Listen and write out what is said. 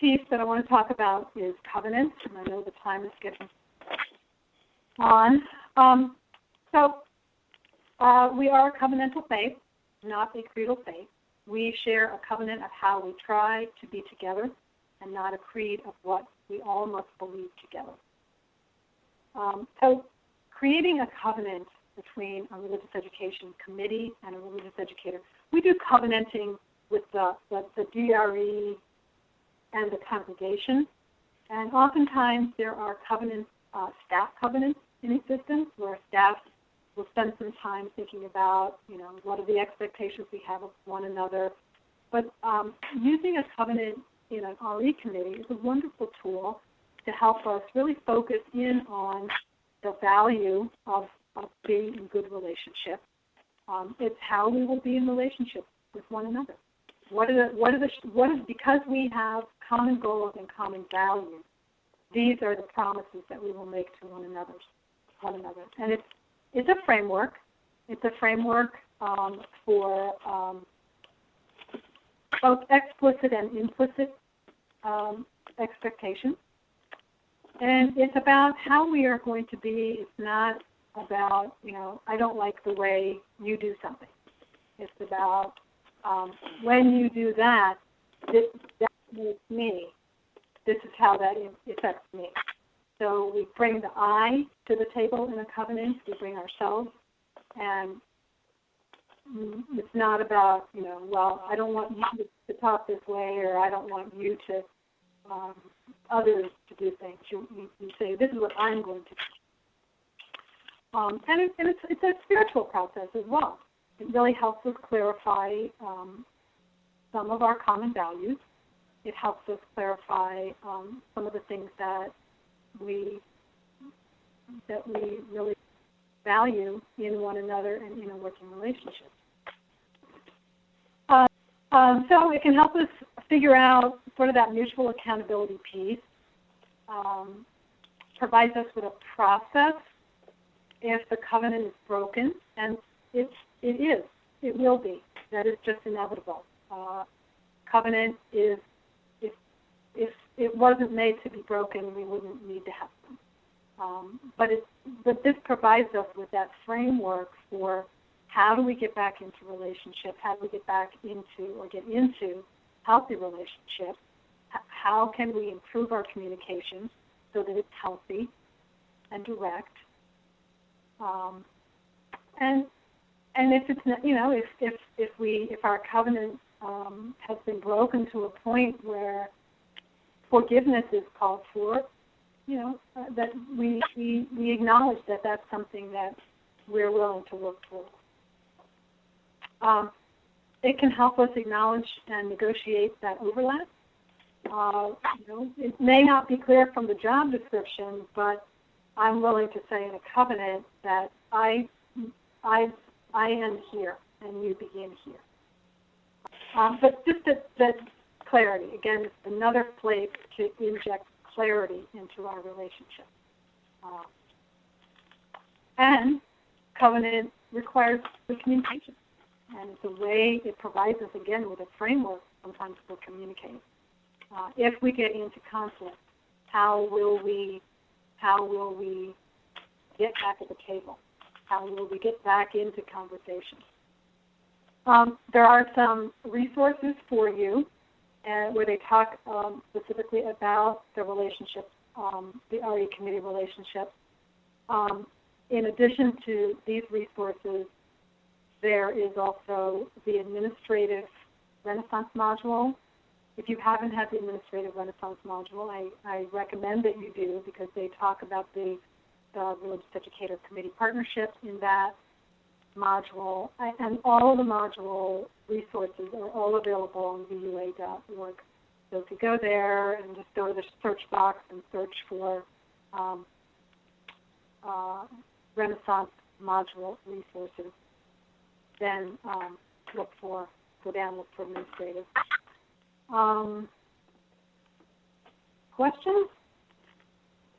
piece that I want to talk about is covenants, and I know the time is getting on. We are a covenantal faith, not a creedal faith. We share a covenant of how we try to be together and not a creed of what we all must believe together. So creating a covenant between a religious education committee and a religious educator, we do covenanting with the DRE and the congregation, and oftentimes there are covenants, staff covenants in existence where staff will spend some time thinking about, what are the expectations we have of one another. But using a covenant in an RE committee is a wonderful tool to help us really focus in on the value of being in good relationship. It's how we will be in relationship with one another. Because we have common goals and common values, these are the promises that we will make to one another. And it's a framework. It's a framework for both explicit and implicit expectations. And it's about how we are going to be. It's not about, I don't like the way you do something. It's about when you do that, that makes me. This is how that affects me. So we bring the I to the table in a covenant. We bring ourselves. And it's not about, I don't want you to talk this way, or I don't want you to, others to do things. You say, this is what I'm going to do. And it's a spiritual process as well. It really helps us clarify some of our common values. It helps us clarify some of the things that we really value in one another and in a working relationship. So it can help us figure out sort of that mutual accountability piece. Provides us with a process if the covenant is broken, and it will be. That is just inevitable. Covenant is, if it wasn't made to be broken, we wouldn't need to have them. But this provides us with that framework for how do we get back into relationship, how do we get back into or get into healthy relationships, how can we improve our communication so that it's healthy and direct, and if it's if our covenant has been broken to a point where forgiveness is called for, that we acknowledge that that's something that we're willing to work toward. It can help us acknowledge and negotiate that overlap. It may not be clear from the job description, but I'm willing to say in a covenant that I end here and you begin here. But just that clarity, again, it's another place to inject clarity into our relationship. And covenant requires the communication. And it's a way, it provides us, again, with a framework sometimes for communicating. If we get into conflict, how will we get back at the table? How will we get back into conversation? There are some resources for you where they talk specifically about the relationship, the RE committee relationship. In addition to these resources, there is also the Administrative Renaissance module. If you haven't had the Administrative Renaissance module, I recommend that you do, because they talk about the Religious Educator Committee partnership in that module, and all of the module resources are all available on VUA.org. So if you go there and just go to the search box and search for Renaissance module resources, then go down, look for administrative. Questions?